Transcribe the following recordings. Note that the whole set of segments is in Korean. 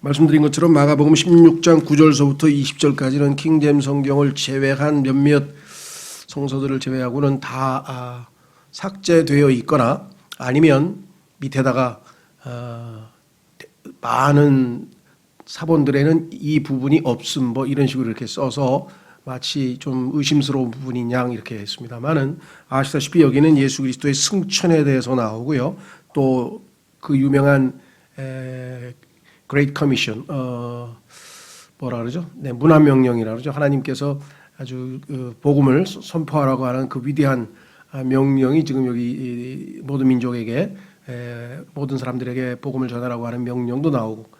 말씀드린 것처럼 마가복음 16장 9절서부터 20절까지는 킹제임스 성경을 제외한 몇몇 성서들을 제외하고는 다 삭제되어 있거나 아니면 밑에다가 많은 사본들에는 이 부분이 없음 뭐 이런 식으로 이렇게 써서 마치 좀 의심스러운 부분인 양 이렇게 했습니다만은 아시다시피 여기는 예수 그리스도의 승천에 대해서 나오고요. 또 그 유명한 Great Commission 뭐라 그러죠? 네, 문화명령이라 그러죠. 하나님께서 아주 복음을 선포하라고 하는 그 위대한 명령이 지금 여기 모든 민족에게 모든 사람들에게 복음을 전하라고 하는 명령도 나오고,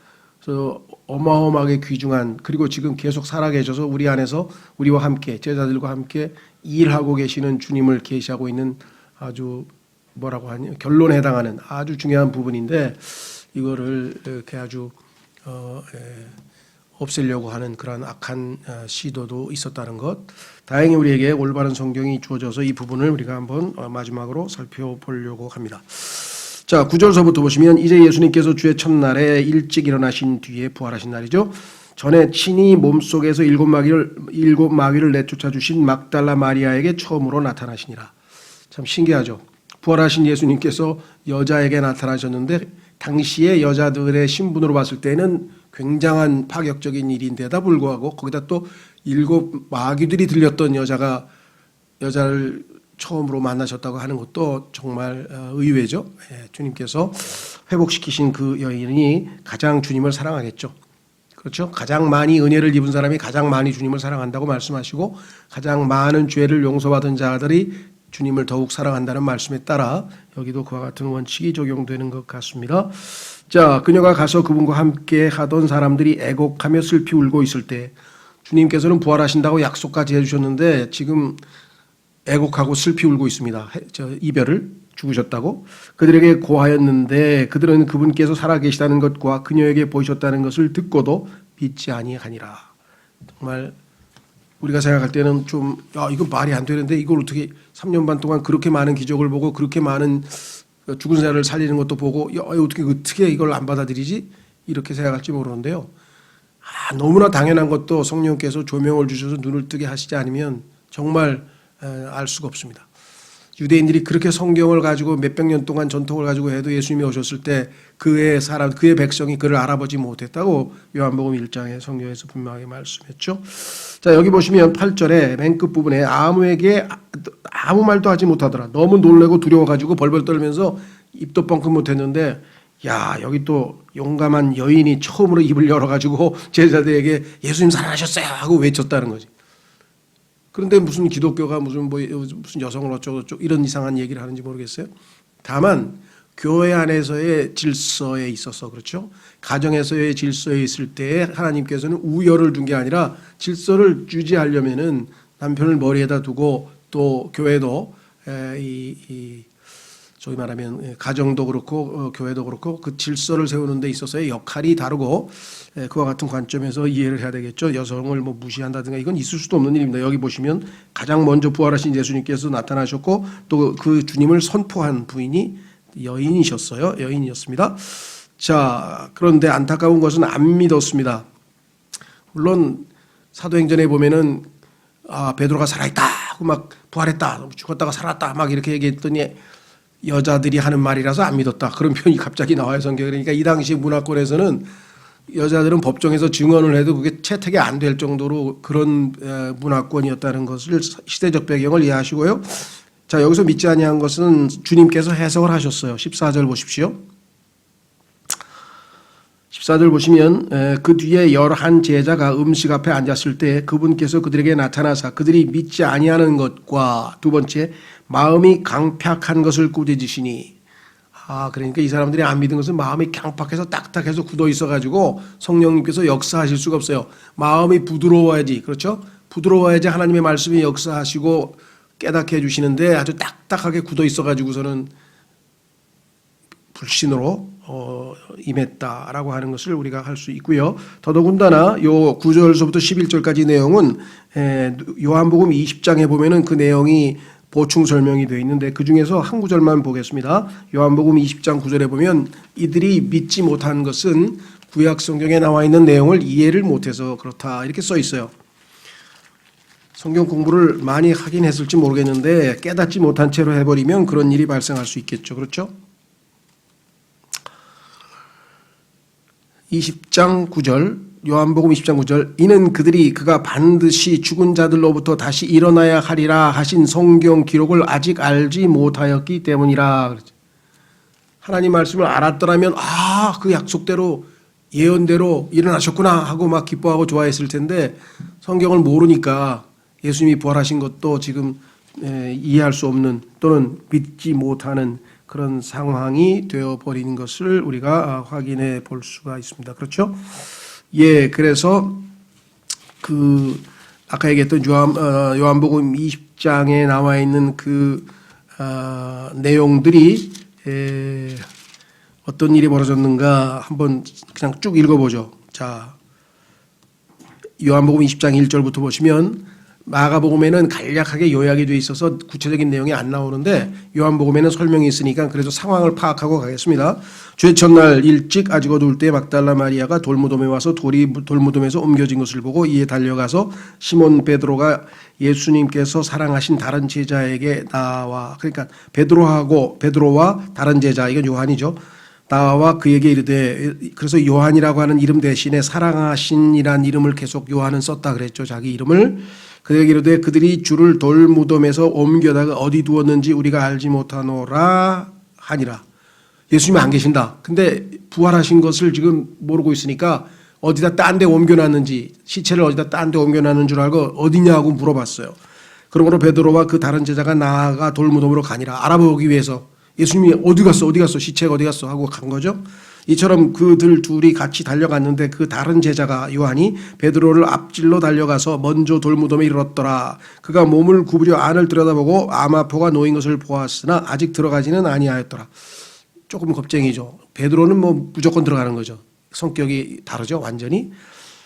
그래서 어마어마하게 귀중한, 그리고 지금 계속 살아계셔서 우리 안에서 우리와 함께 제자들과 함께 일하고 계시는 주님을 계시하고 있는 아주 뭐라고 하냐, 결론에 해당하는 아주 중요한 부분인데 이거를 이렇게 아주 없애려고 하는 그런 악한 시도도 있었다는 것. 다행히 우리에게 올바른 성경이 주어져서 이 부분을 우리가 한번 마지막으로 살펴보려고 합니다. 자, 9절서부터 보시면 이제 예수님께서 주의 첫날에 일찍 일어나신 뒤에 부활하신 날이죠. 전에 친히 몸속에서 일곱 마귀를 내쫓아 주신 막달라 마리아에게 처음으로 나타나시니라. 참 신기하죠. 부활하신 예수님께서 여자에게 나타나셨는데 당시의 여자들의 신분으로 봤을 때는 굉장한 파격적인 일인데다 불구하고 거기다 또 일곱 마귀들이 들렸던 여자를 처음으로 만나셨다고 하는 것도 정말 의외죠. 주님께서 회복시키신 그 여인이 가장 주님을 사랑하겠죠. 그렇죠. 가장 많이 은혜를 입은 사람이 가장 많이 주님을 사랑한다고 말씀하시고, 가장 많은 죄를 용서받은 자들이 주님을 더욱 사랑한다는 말씀에 따라 여기도 그와 같은 원칙이 적용되는 것 같습니다. 자, 그녀가 가서 그분과 함께 하던 사람들이 애곡하며 슬피 울고 있을 때, 주님께서는 부활하신다고 약속까지 해주셨는데 지금 애곡하고 슬피 울고 있습니다. 이별을 죽으셨다고. 그들에게 고하였는데 그들은 그분께서 살아계시다는 것과 그녀에게 보이셨다는 것을 듣고도 믿지 아니하니라. 정말 우리가 생각할 때는 좀 이건 말이 안 되는데 이걸 어떻게 3년 반 동안 그렇게 많은 기적을 보고 그렇게 많은 죽은 사람을 살리는 것도 보고 어떻게 이걸 안 받아들이지? 이렇게 생각할지 모르는데요. 너무나 당연한 것도 성령께서 조명을 주셔서 눈을 뜨게 하시지 않으면 정말 알 수가 없습니다. 유대인들이 그렇게 성경을 가지고 몇백 년 동안 전통을 가지고 해도 예수님이 오셨을 때 그의 백성이 그를 알아보지 못했다고 요한복음 1장의 성경에서 분명하게 말씀했죠. 자, 여기 보시면 8절에 맨 끝부분에 아무에게 아무 말도 하지 못하더라. 너무 놀래고 두려워가지고 벌벌 떨면서 입도 뻥끗 못했는데, 여기 또 용감한 여인이 처음으로 입을 열어가지고 제자들에게 예수님 살아나셨어요 하고 외쳤다는 거지. 그런데 무슨 기독교가 무슨 여성을 어쩌고저쩌고 이런 이상한 얘기를 하는지 모르겠어요. 다만 교회 안에서의 질서에 있어서, 그렇죠, 가정에서의 질서에 있을 때 하나님께서는 우열을 둔 게 아니라 질서를 유지하려면은 남편을 머리에다 두고 또 교회도 소위 말하면 가정도 그렇고 교회도 그렇고 그 질서를 세우는 데 있어서의 역할이 다르고, 그와 같은 관점에서 이해를 해야 되겠죠. 여성을 무시한다든가 이건 있을 수도 없는 일입니다. 여기 보시면 가장 먼저 부활하신 예수님께서 나타나셨고 또 그 주님을 선포한 부인이 여인이었습니다. 자, 그런데 안타까운 것은 안 믿었습니다. 물론 사도행전에 보면은 베드로가 살아있다 하고 막 부활했다, 죽었다가 살았다 막 이렇게 얘기했더니 여자들이 하는 말이라서 안 믿었다, 그런 표현이 갑자기 나와요, 성경에. 그러니까 이 당시 문화권에서는 여자들은 법정에서 증언을 해도 그게 채택이 안 될 정도로 그런 문화권이었다는 것을 시대적 배경을 이해하시고요. 자, 여기서 믿지 아니한 것은 주님께서 해석을 하셨어요. 14절 보십시오. 14절 보시면 그 뒤에 11 제자가 음식 앞에 앉았을 때 그분께서 그들에게 나타나사 그들이 믿지 아니하는 것과 두 번째 마음이 강팍한 것을 꾸짖으시니, 그러니까 이 사람들이 안 믿은 것은 마음이 강팍해서 딱딱해서 굳어 있어가지고 성령님께서 역사하실 수가 없어요. 마음이 부드러워야지, 그렇죠? 부드러워야지 하나님의 말씀이 역사하시고 깨닫게 해주시는데 아주 딱딱하게 굳어 있어가지고서는 불신으로 임했다라고 하는 것을 우리가 할 수 있고요. 더더군다나 요 9절서부터 11절까지 내용은 요한복음 20장에 보면은 그 내용이 보충 설명이 되어 있는데 그 중에서 한 구절만 보겠습니다. 요한복음 20장 9절에 보면 이들이 믿지 못한 것은 구약 성경에 나와 있는 내용을 이해를 못해서 그렇다 이렇게 써 있어요. 성경 공부를 많이 하긴 했을지 모르겠는데 깨닫지 못한 채로 해버리면 그런 일이 발생할 수 있겠죠. 그렇죠? 20장 9절 요한복음 20장 9절 이는 그가 반드시 죽은 자들로부터 다시 일어나야 하리라 하신 성경 기록을 아직 알지 못하였기 때문이라. 하나님 말씀을 알았더라면 그 약속대로 예언대로 일어나셨구나 하고 막 기뻐하고 좋아했을 텐데 성경을 모르니까 예수님이 부활하신 것도 지금 이해할 수 없는 또는 믿지 못하는 그런 상황이 되어버리는 것을 우리가 확인해 볼 수가 있습니다. 그렇죠? 그래서 아까 얘기했던 요한복음 20장에 나와 있는 내용들이 어떤 일이 벌어졌는가 한번 그냥 쭉 읽어보죠. 자, 요한복음 20장 1절부터 보시면 마가복음에는 간략하게 요약이 되어 있어서 구체적인 내용이 안 나오는데 요한복음에는 설명이 있으니까 그래서 상황을 파악하고 가겠습니다. 주의 첫날 일찍 아직 어두울 때 막달라 마리아가 돌무덤에 와서 돌이 돌무덤에서 옮겨진 것을 보고 이에 달려가서 시몬 베드로가 예수님께서 사랑하신 다른 제자에게 나와, 그러니까 베드로와 다른 제자, 이건 요한이죠. 나와 그에게 이르되, 그래서 요한이라고 하는 이름 대신에 사랑하신이란 이름을 계속 요한은 썼다 그랬죠. 자기 이름을. 그에게 이르되 그들이 주를 돌무덤에서 옮겨다가 어디 두었는지 우리가 알지 못하노라 하니라. 예수님이 안 계신다. 근데 부활하신 것을 지금 모르고 있으니까 어디다 딴 데 옮겨놨는지, 시체를 어디다 딴 데 옮겨놨는 줄 알고 어디냐고 물어봤어요. 그러므로 베드로와 그 다른 제자가 나아가 돌무덤으로 가니라. 알아보기 위해서. 예수님이 어디 갔어 시체가 어디 갔어 하고 간 거죠. 이처럼 그들 둘이 같이 달려갔는데 그 다른 제자가 요한이 베드로를 앞질러 달려가서 먼저 돌무덤에 이르렀더라. 그가 몸을 구부려 안을 들여다보고 아마포가 놓인 것을 보았으나 아직 들어가지는 아니하였더라. 조금 겁쟁이죠. 베드로는 무조건 들어가는 거죠. 성격이 다르죠, 완전히.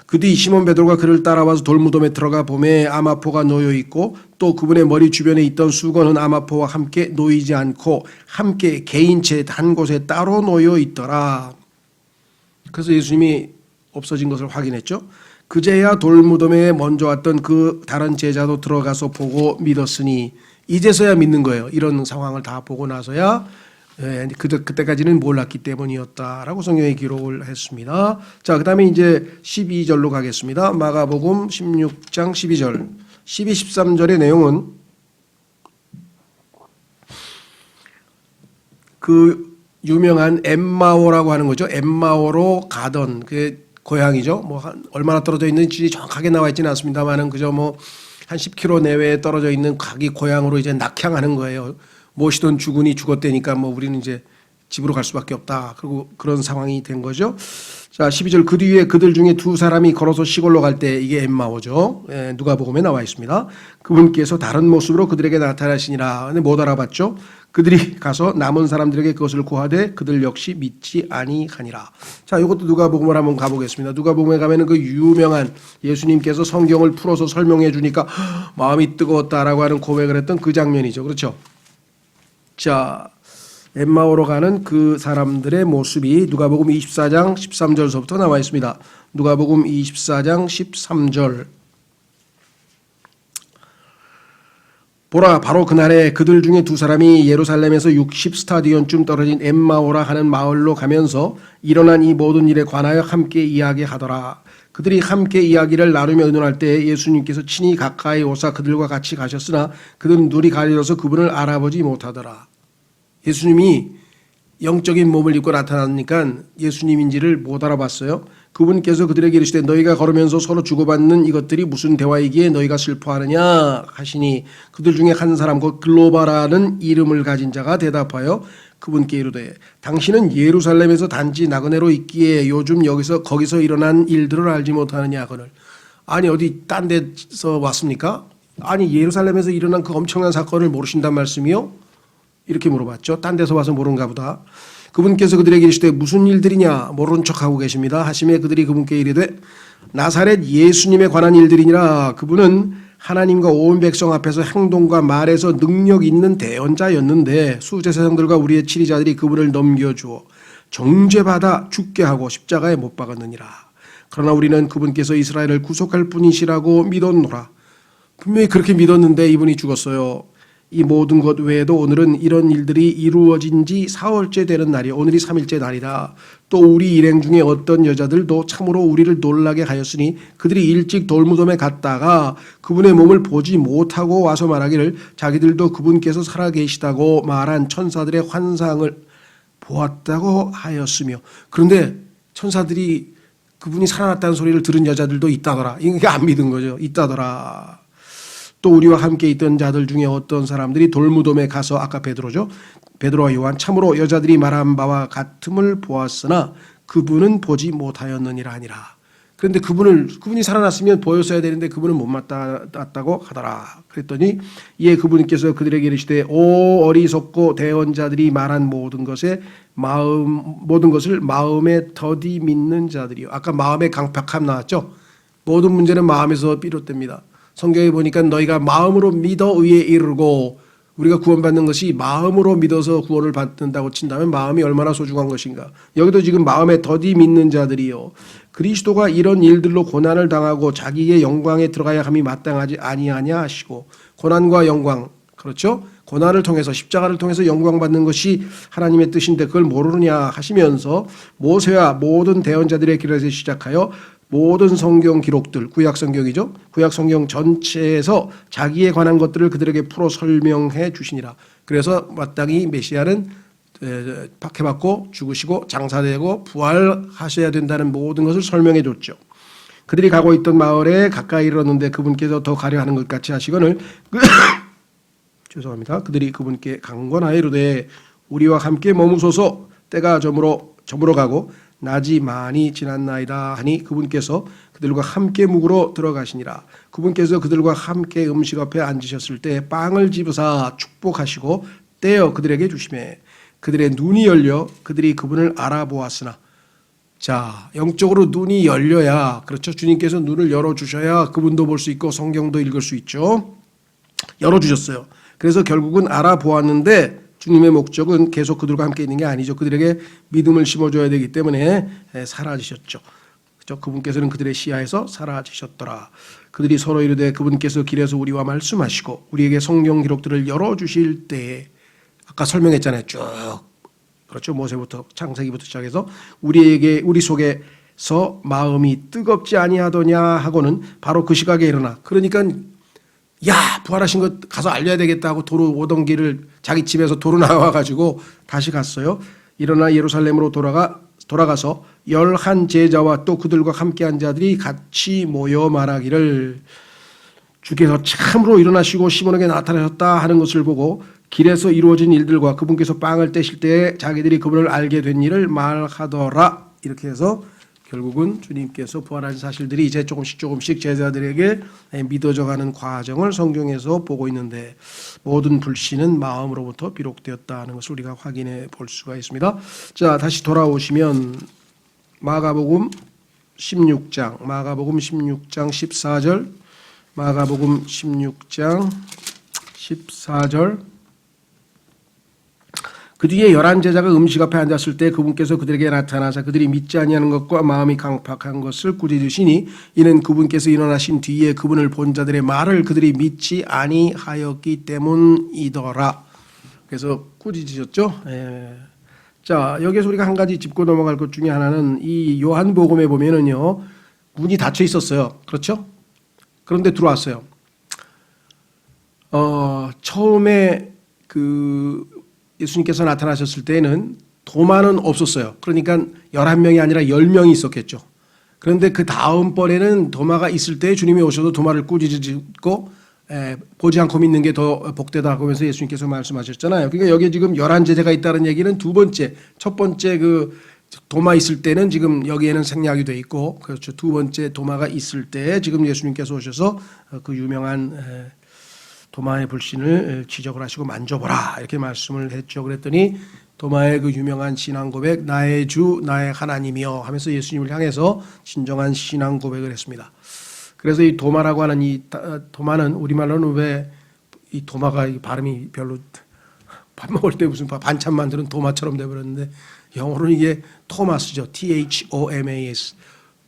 그 뒤 시몬 베드로가 그를 따라와서 돌무덤에 들어가 보매 아마포가 놓여 있고 또 그분의 머리 주변에 있던 수건은 아마포와 함께 놓이지 않고 함께 개인체 한 곳에 따로 놓여 있더라. 그래서 예수님이 없어진 것을 확인했죠. 그제야 돌무덤에 먼저 왔던 그 다른 제자도 들어가서 보고 믿었으니, 이제서야 믿는 거예요. 이런 상황을 다 보고 나서야. 그때까지는 몰랐기 때문이었다라고 성경에 기록을 했습니다. 자, 그 다음에 이제 12절로 가겠습니다. 마가복음 16장 12절. 12, 13절의 내용은 그 유명한 엠마오라고 하는 거죠. 엠마오로 가던 그 고향이죠. 얼마나 떨어져 있는지 정확하게 나와 있지는 않습니다만은 그저 한 10km 내외에 떨어져 있는 자기 고향으로 이제 낙향하는 거예요. 모시던 주군이 죽었다니까 우리는 이제 집으로 갈 수밖에 없다. 그리고 그런 상황이 된 거죠. 자, 12절. 그 뒤에 그들 중에 두 사람이 걸어서 시골로 갈 때, 이게 엠마오죠. 누가복음에 나와 있습니다. 그분께서 다른 모습으로 그들에게 나타나시니라. 근데 못 알아봤죠. 그들이 가서 남은 사람들에게 그것을 고하되 그들 역시 믿지 아니하니라. 자, 이것도 누가복음을 한번 가보겠습니다. 누가복음에 가면은 그 유명한 예수님께서 성경을 풀어서 설명해 주니까 마음이 뜨거웠다라고 하는 고백을 했던 그 장면이죠. 그렇죠? 자, 엠마오로 가는 그 사람들의 모습이 누가복음 24장 13절서부터 나와 있습니다. 누가복음 24장 13절. 보라, 바로 그날에 그들 중에 두 사람이 예루살렘에서 60스타디온쯤 떨어진 엠마오라 하는 마을로 가면서 일어난 이 모든 일에 관하여 함께 이야기하더라. 그들이 함께 이야기를 나누며 의논할 때 예수님께서 친히 가까이 오사 그들과 같이 가셨으나 그들은 눈이 가려져서 그분을 알아보지 못하더라. 예수님이 영적인 몸을 입고 나타나니까 예수님인지를 못 알아봤어요. 그분께서 그들에게 이르시되 너희가 걸으면서 서로 주고받는 이것들이 무슨 대화이기에 너희가 슬퍼하느냐 하시니, 그들 중에 한 사람 곧 글로바라는 이름을 가진 자가 대답하여 그분께 이르되 당신은 예루살렘에서 단지 나그네로 있기에 요즘 거기서 일어난 일들을 알지 못하느냐 하거늘. 아니 어디 딴 데서 왔습니까? 아니 예루살렘에서 일어난 그 엄청난 사건을 모르신단 말씀이요? 이렇게 물어봤죠. 딴 데서 와서 모르는가 보다. 그분께서 그들에게 이르시되 무슨 일들이냐 모른 척하고 계십니다 하시매 그들이 그분께 이르되 나사렛 예수님에 관한 일들이니라. 그분은 하나님과 온 백성 앞에서 행동과 말에서 능력 있는 대언자였는데 수제사장들과 우리의 치리자들이 그분을 넘겨주어 정죄받아 죽게 하고 십자가에 못 박았느니라. 그러나 우리는 그분께서 이스라엘을 구속할 분이시라고 믿었노라. 분명히 그렇게 믿었는데 이분이 죽었어요. 이 모든 것 외에도 오늘은 이런 일들이 이루어진 지 4월째 되는 날이요. 오늘이 3일째 날이다. 또 우리 일행 중에 어떤 여자들도 참으로 우리를 놀라게 하였으니 그들이 일찍 돌무덤에 갔다가 그분의 몸을 보지 못하고 와서 말하기를 자기들도 그분께서 살아계시다고 말한 천사들의 환상을 보았다고 하였으며, 그런데 천사들이 그분이 살아났다는 소리를 들은 여자들도 있다더라. 이게 안 믿은 거죠. 있다더라. 또 우리와 함께 있던 자들 중에 어떤 사람들이 돌무덤에 가서, 아까 베드로죠. 베드로와 요한, 참으로 여자들이 말한 바와 같음을 보았으나 그분은 보지 못하였느니라 하니라. 그런데 그분이 살아났으면 보였어야 되는데 그분은 못 맞다고 하더라. 그랬더니 이에 그분께서 그들에게 이르시되 오 어리석고 대언자들이 말한 모든 것을 마음에 더디 믿는 자들이요. 아까 마음의 강팍함 나왔죠. 모든 문제는 마음에서 비롯됩니다. 성경에 보니까 너희가 마음으로 믿어 의에 이르고, 우리가 구원받는 것이 마음으로 믿어서 구원을 받는다고 친다면 마음이 얼마나 소중한 것인가. 여기도 지금 마음에 더디 믿는 자들이요. 그리스도가 이런 일들로 고난을 당하고 자기의 영광에 들어가야 함이 마땅하지 아니하냐 하시고, 고난과 영광, 그렇죠? 고난을 통해서 십자가를 통해서 영광 받는 것이 하나님의 뜻인데 그걸 모르느냐 하시면서 모세와 모든 대언자들의 길에서 시작하여 모든 성경 기록들, 구약 성경이죠. 구약 성경 전체에서 자기에 관한 것들을 그들에게 풀어 설명해 주시니라. 그래서 마땅히 메시아는 박해받고 죽으시고 장사되고 부활하셔야 된다는 모든 것을 설명해 줬죠. 그들이 가고 있던 마을에 가까이 이르렀는데 그분께서 더 가려 하는 것 같이 하시거늘 죄송합니다. 그들이 그분께 강권하여 이르되 우리와 함께 머무소서, 때가 저물어 가고 낮이 많이 지났나이다 하니 그분께서 그들과 함께 묵으러 들어가시니라. 그분께서 그들과 함께 음식 앞에 앉으셨을 때 빵을 집으사 축복하시고 떼어 그들에게 주시매 그들의 눈이 열려 그들이 그분을 알아보았으나, 자, 영적으로 눈이 열려야, 그렇죠, 주님께서 눈을 열어주셔야 그분도 볼 수 있고 성경도 읽을 수 있죠. 열어주셨어요. 그래서 결국은 알아보았는데 주님의 목적은 계속 그들과 함께 있는 게 아니죠. 그들에게 믿음을 심어줘야 되기 때문에 사라지셨죠. 그렇죠? 그분께서는 그들의 시야에서 사라지셨더라. 그들이 서로 이르되 그분께서 길에서 우리와 말씀하시고 우리에게 성경 기록들을 열어주실 때에, 아까 설명했잖아요. 쭉, 그렇죠, 모세부터 창세기부터 시작해서 우리 속에서 마음이 뜨겁지 아니하더냐 하고는 바로 그 시각에 일어나, 그러니까 야, 부활하신 것 가서 알려야 되겠다 하고 도로 오던 길을 자기 집에서 도로 나와가지고 다시 갔어요. 일어나 예루살렘으로 돌아가서 11 제자와 또 그들과 함께한 자들이 같이 모여 말하기를 주께서 참으로 일어나시고 시몬에게 나타나셨다 하는 것을 보고 길에서 이루어진 일들과 그분께서 빵을 떼실 때에 자기들이 그분을 알게 된 일을 말하더라. 이렇게 해서 결국은 주님께서 부활하신 사실들이 이제 조금씩 제자들에게 믿어져가는 과정을 성경에서 보고 있는데, 모든 불신은 마음으로부터 비롯되었다는 것을 우리가 확인해 볼 수가 있습니다. 자, 다시 돌아오시면 마가복음 16장 14절, 마가복음 16장 14절. 그 뒤에 11 제자가 음식 앞에 앉았을 때 그분께서 그들에게 나타나사 그들이 믿지 아니하는 것과 마음이 강팍한 것을 꾸짖으시니 이는 그분께서 일어나신 뒤에 그분을 본 자들의 말을 그들이 믿지 아니하였기 때문이더라. 그래서 꾸짖으셨죠. 자, 여기에서 우리가 한 가지 짚고 넘어갈 것 중에 하나는 이 요한복음에 보면은요, 문이 닫혀 있었어요. 그렇죠? 그런데 들어왔어요. 처음에 예수님께서 나타나셨을 때는 도마는 없었어요. 그러니까 11명이 아니라 10명이 있었겠죠. 그런데 그 다음번에는 도마가 있을 때 주님이 오셔서 도마를 꾸짖고 보지 않고 믿는 게 더 복되다 하면서 예수님께서 말씀하셨잖아요. 그러니까 여기에 지금 11 제자가 있다는 얘기는 첫 번째 그 도마 있을 때는 지금 여기에는 생략이 돼 있고, 그렇죠, 두 번째 도마가 있을 때 지금 예수님께서 오셔서 그 유명한 도마의 불신을 지적을 하시고 만져보라 이렇게 말씀을 했죠. 그랬더니 도마의 그 유명한 신앙 고백, 나의 주 나의 하나님이여 하면서 예수님을 향해서 진정한 신앙 고백을 했습니다. 그래서 이 도마라고 하는 이 도마는 우리말로는 왜 이 도마가 발음이 별로 밥 먹을 때 무슨 반찬 만드는 도마처럼 돼버렸는데 영어로는 이게 토마스죠. THOMAS.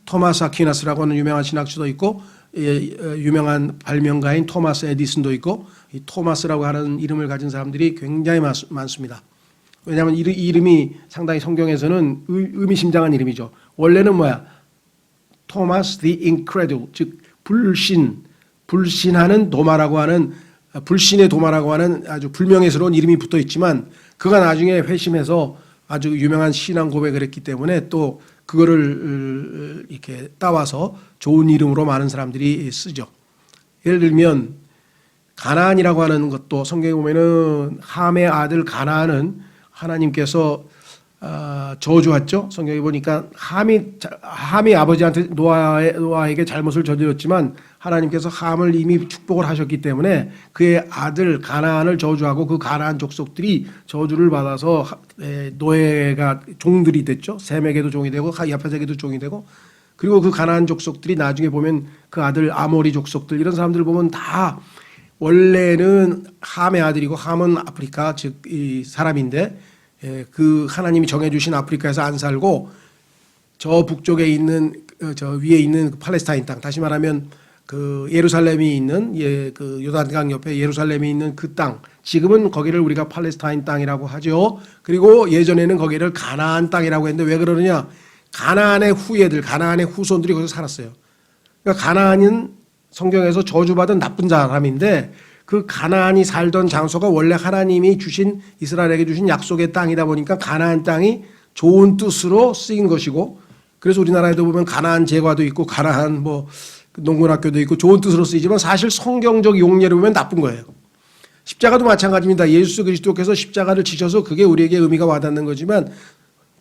토마스 아퀴나스라고 하는 유명한 신학주도 있고 유명한 발명가인 토마스 에디슨도 있고 이 토마스라고 하는 이름을 가진 사람들이 굉장히 많습니다. 왜냐하면 이 이름이 상당히 성경에서는 의미심장한 이름이죠. 원래는 뭐야? 토마스 the Incredible, 즉 불신하는 도마라고 하는 불신의 도마라고 하는 아주 불명예스러운 이름이 붙어 있지만 그가 나중에 회심해서 아주 유명한 신앙 고백을 했기 때문에 또 그거를 이렇게 따와서 좋은 이름으로 많은 사람들이 쓰죠. 예를 들면 가나안이라고 하는 것도 성경에 보면은 함의 아들 가나안은 하나님께서 저주했죠. 성경에 보니까 함이 아버지한테 노아에게 잘못을 저질렀지만 하나님께서 함을 이미 축복을 하셨기 때문에 그의 아들 가나안을 저주하고 그 가나안 족속들이 저주를 받아서 노예가 종들이 됐죠. 셈에게도 종이 되고 야펫에게도 종이 되고 그리고 그 가나안 족속들이 나중에 보면 그 아들 아모리 족속들 이런 사람들 보면 다 원래는 함의 아들이고 함은 아프리카 즉 이 사람인데 그 하나님이 정해주신 아프리카에서 안 살고 저 북쪽에 있는 저 위에 있는 팔레스타인 땅 다시 말하면 그 예루살렘이 있는 그 요단강 옆에 예루살렘이 있는 그 땅 지금은 거기를 우리가 팔레스타인 땅이라고 하죠. 그리고 예전에는 거기를 가나안 땅이라고 했는데 왜 그러느냐? 가나안의 후예들, 가나안의 후손들이 거기서 살았어요. 그러니까 가나안은 성경에서 저주받은 나쁜 사람인데 그 가나안이 살던 장소가 원래 하나님이 주신 이스라엘에게 주신 약속의 땅이다 보니까 가나안 땅이 좋은 뜻으로 쓰인 것이고 그래서 우리나라에도 보면 가나안 제과도 있고 가나안 뭐 농군학교도 있고 좋은 뜻으로 쓰이지만 사실 성경적 용례로 보면 나쁜 거예요. 십자가도 마찬가지입니다. 예수 그리스도께서 십자가를 지셔서 그게 우리에게 의미가 와닿는 거지만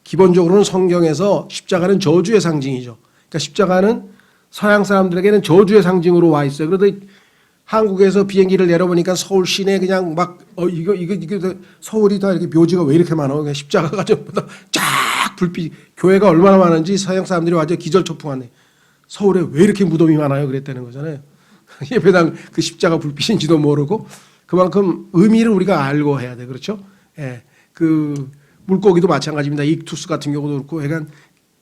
기본적으로는 성경에서 십자가는 저주의 상징이죠. 그러니까 십자가는 서양 사람들에게는 저주의 상징으로 와 있어요. 그런데 한국에서 비행기를 내려보니까 서울 시내 그냥 막 이거 서울이 다 이렇게 묘지가 왜 이렇게 많아? 그냥 십자가가 전부 다 쫙 불빛 교회가 얼마나 많은지 서양 사람들이 완전 기절초풍하네. 서울에 왜 이렇게 무덤이 많아요? 그랬다는 거잖아요. 예배당 그 십자가 불빛인지도 모르고 그만큼 의미를 우리가 알고 해야 돼. 그렇죠? 예. 그 물고기도 마찬가지입니다. 익투스 같은 경우도 그렇고 약간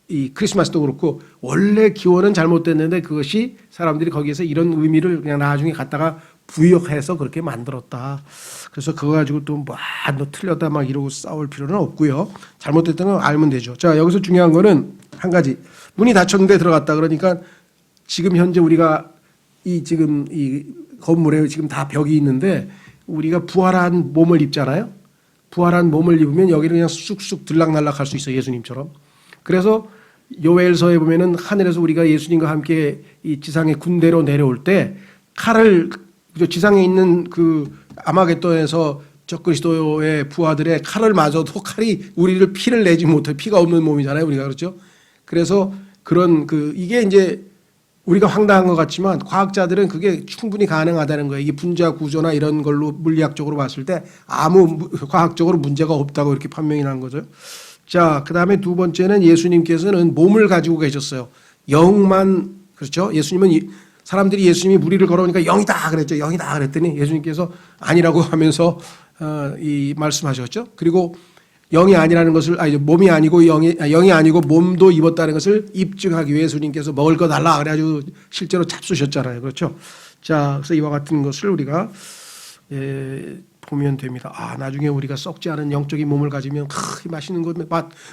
이 크리스마스도 그렇고 원래 기원은 잘못됐는데 그것이 사람들이 거기에서 이런 의미를 그냥 나중에 갖다가 부여해서 그렇게 만들었다. 그래서 그거 가지고 또 뭐 너 틀렸다 막 이러고 싸울 필요는 없고요. 잘못됐다는 걸 알면 되죠. 자, 여기서 중요한 거는 한 가지. 문이 닫혔는데 들어갔다. 그러니까 지금 현재 우리가 지금 이 건물에 지금 다 벽이 있는데 우리가 부활한 몸을 입잖아요. 부활한 몸을 입으면 여기를 그냥 쑥쑥 들락날락 할 수 있어요. 예수님처럼. 그래서 요엘서에 보면은 하늘에서 우리가 예수님과 함께 이 지상의 군대로 내려올 때 칼을 지상에 있는 그 아마겟돈에서 적그리스도의 부하들의 칼을 맞아도 칼이 우리를 피를 내지 못해 피가 없는 몸이잖아요. 우리가 그렇죠. 그래서 그런 이게 이제 우리가 황당한 것 같지만 과학자들은 그게 충분히 가능하다는 거예요. 이게 분자 구조나 이런 걸로 물리학적으로 봤을 때 아무 과학적으로 문제가 없다고 이렇게 판명이 난 거죠. 자, 그 다음에 두 번째는 예수님께서는 몸을 가지고 계셨어요. 영만, 그렇죠? 예수님은 사람들이 예수님이 무리를 걸어오니까 영이다 그랬죠. 영이다 그랬더니 예수님께서 아니라고 하면서 이 말씀하셨죠. 그리고 영이 아니라는 것을, 몸이 아니고 영이 아니고 몸도 입었다는 것을 입증하기 위해 예수님께서 먹을 거 달라 그래가지고 실제로 잡수셨잖아요. 그렇죠? 자, 그래서 이와 같은 것을 우리가 보면 됩니다. 나중에 우리가 썩지 않은 영적인 몸을 가지면 맛있는 거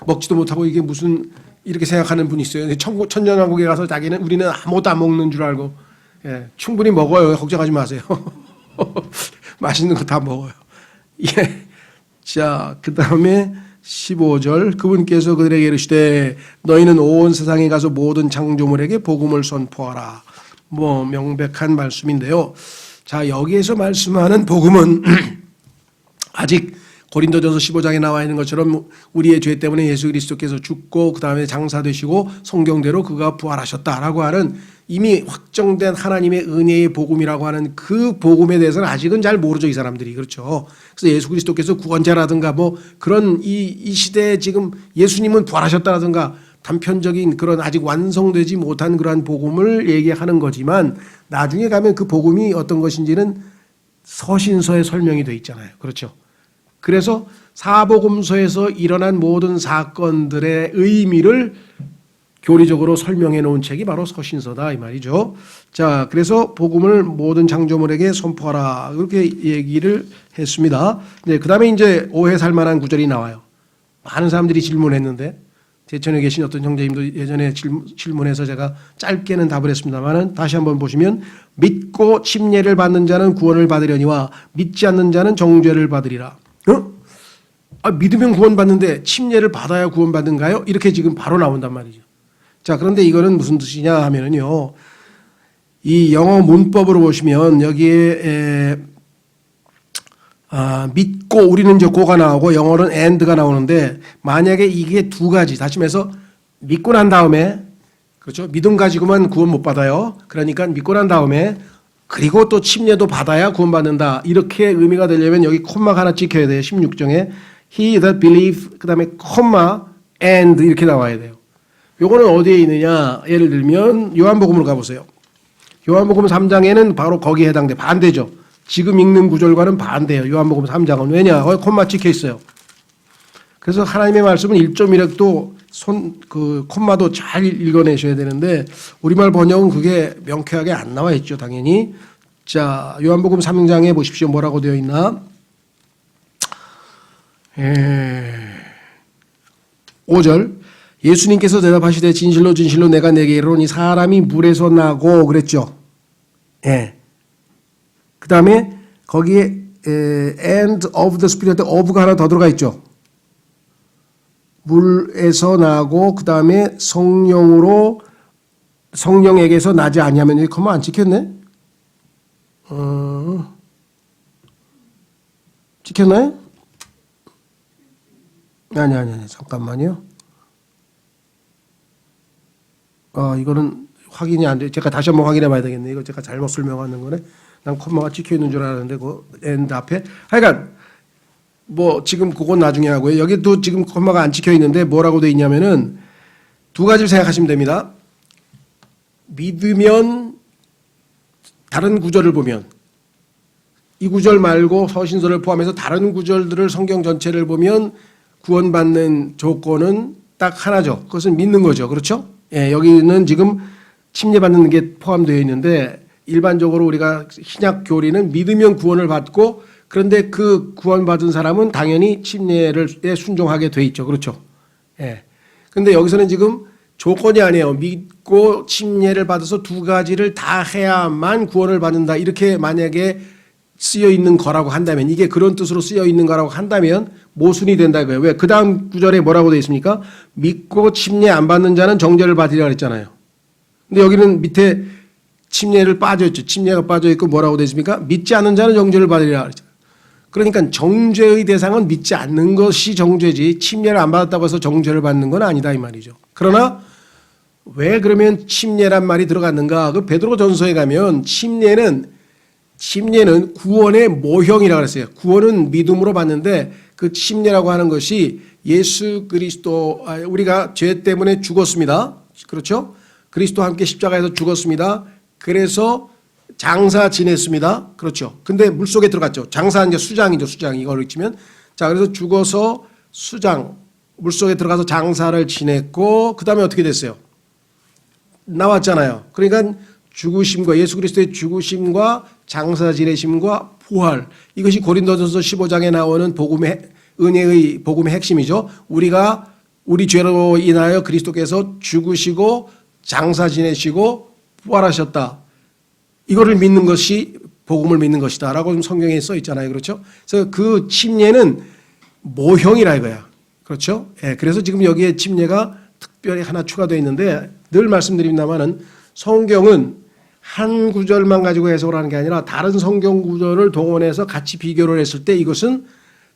먹지도 못하고 이게 무슨 이렇게 생각하는 분이 있어요. 천년왕국에 가서 자기는 우리는 아무것도 안 먹는 줄 알고 충분히 먹어요. 걱정하지 마세요. 맛있는 거 다 먹어요. 예. 자, 그 다음에 15절 그분께서 그들에게 이르시되 너희는 온 세상에 가서 모든 창조물에게 복음을 선포하라. 뭐 명백한 말씀인데요. 자, 여기에서 말씀하는 복음은 아직 고린도전서 15장에 나와 있는 것처럼 우리의 죄 때문에 예수 그리스도께서 죽고 그 다음에 장사되시고 성경대로 그가 부활하셨다라고 하는 이미 확정된 하나님의 은혜의 복음이라고 하는 그 복음에 대해서는 아직은 잘 모르죠. 이 사람들이. 그렇죠. 그래서 예수 그리스도께서 구원자라든가 뭐 그런 이 시대에 지금 예수님은 부활하셨다라든가 단편적인 그런 아직 완성되지 못한 그러한 복음을 얘기하는 거지만 나중에 가면 그 복음이 어떤 것인지는 서신서에 설명이 돼 있잖아요. 그렇죠. 그래서 사복음서에서 일어난 모든 사건들의 의미를 교리적으로 설명해 놓은 책이 바로 서신서다 이 말이죠. 자, 그래서 복음을 모든 창조물에게 선포하라 그렇게 얘기를 했습니다. 네, 그다음에 이제 오해 살 만한 구절이 나와요. 많은 사람들이 질문했는데 제천에 계신 어떤 형제님도 예전에 질문해서 제가 짧게는 답을 했습니다만은 다시 한번 보시면 믿고 침례를 받는 자는 구원을 받으려니와 믿지 않는 자는 정죄를 받으리라. 믿으면 구원받는데 침례를 받아야 구원받는가요? 이렇게 지금 바로 나온단 말이죠. 자, 그런데 이거는 무슨 뜻이냐 하면은요, 이 영어 문법으로 보시면 여기에 믿고 우리는 이제 고가 나오고 영어는 and가 나오는데 만약에 이게 두 가지 다시 말해서 믿고 난 다음에 그렇죠? 믿음 가지고만 구원 못 받아요. 그러니까 믿고 난 다음에 그리고 또 침례도 받아야 구원받는다. 이렇게 의미가 되려면 여기 콤마가 하나 찍혀야 돼요. 16정에 he that believe 그다음에 콤마 and 이렇게 나와야 돼요. 요거는 어디에 있느냐? 예를 들면 요한복음으로 가보세요. 요한복음 3장에는 바로 거기에 해당돼. 반대죠. 지금 읽는 구절과는 반대예요. 요한복음 3장은. 왜냐? 거기 콤마 찍혀 있어요. 그래서 하나님의 말씀은 1.1획도 콤마도 잘 읽어내셔야 되는데 우리말 번역은 그게 명쾌하게 안 나와 있죠. 당연히. 자, 요한복음 3장에 보십시오. 뭐라고 되어 있나? 5절. 예수님께서 대답하시되 진실로 진실로 내가 네게 이르노니 사람이 물에서 나고 그랬죠. 예. 그 다음에 거기에 and of the spirit of가 하나 더 들어가 있죠. 물에서 나고 그 다음에 성령에게서 나지 아니하면 여기 컴마 안 찍혔네. 찍혔나요? 아니 잠깐만요. 이거는 확인이 안 돼. 제가 다시 한번 확인해 봐야 되겠네. 이거 제가 잘못 설명하는 거네. 난 콤마가 찍혀 있는 줄 알았는데 그 end 앞에. 하여간 뭐 지금 그건 나중에 하고요. 여기도 지금 콤마가 안 찍혀 있는데 뭐라고 돼 있냐면은 두 가지를 생각하시면 됩니다. 믿으면 다른 구절을 보면 이 구절 말고 서신서를 포함해서 다른 구절들을 성경 전체를 보면 구원받는 조건은 딱 하나죠. 그것은 믿는 거죠. 그렇죠? 예, 여기는 지금 침례받는 게 포함되어 있는데 일반적으로 우리가 신약 교리는 믿으면 구원을 받고 그런데 그 구원받은 사람은 당연히 침례에 순종하게 돼 있죠. 그렇죠? 예. 근데 여기서는 지금 조건이 아니에요. 믿고 침례를 받아서 두 가지를 다 해야만 구원을 받는다. 이렇게 만약에 쓰여 있는 거라고 한다면 이게 그런 뜻으로 쓰여 있는 거라고 한다면 모순이 된다 이거예요. 왜? 그 다음 구절에 뭐라고 되어 있습니까? 믿고 침례 안 받는 자는 정죄를 받으리라 그랬잖아요. 근데 여기는 밑에 침례를 빠져있죠. 침례가 빠져있고 뭐라고 되어 있습니까? 믿지 않는 자는 정죄를 받으리라 그랬잖아요. 그러니까 정죄의 대상은 믿지 않는 것이 정죄지 침례를 안 받았다고 해서 정죄를 받는 건 아니다 이 말이죠. 그러나 왜 그러면 침례란 말이 들어갔는가? 그 베드로전서에 가면 침례는 구원의 모형이라고 그랬어요. 구원은 믿음으로 받는데 그 침례라고 하는 것이 예수 그리스도 우리가 죄 때문에 죽었습니다. 그렇죠? 그리스도와 함께 십자가에서 죽었습니다. 그래서 장사 지냈습니다. 그렇죠? 근데 물속에 들어갔죠. 장사는 이제 수장이죠. 수장 이걸 치면 자 그래서 죽어서 수장 물속에 들어가서 장사를 지냈고 그 다음에 어떻게 됐어요? 나왔잖아요. 그러니까 죽으심과 예수 그리스도의 죽으심과 장사 지내심과 부활 이것이 고린도전서 15장에 나오는 은혜의 복음의 핵심이죠. 우리가 우리 죄로 인하여 그리스도께서 죽으시고 장사 지내시고 부활하셨다. 이거를 믿는 것이 복음을 믿는 것이다라고 성경에 써 있잖아요. 그렇죠? 그래서 그 침례는 모형이라 이거야. 그렇죠? 예, 그래서 지금 여기에 침례가 특별히 하나 추가되어 있는데 늘 말씀드립니다만은 성경은 한 구절만 가지고 해석을 하는 게 아니라 다른 성경 구절을 동원해서 같이 비교를 했을 때 이것은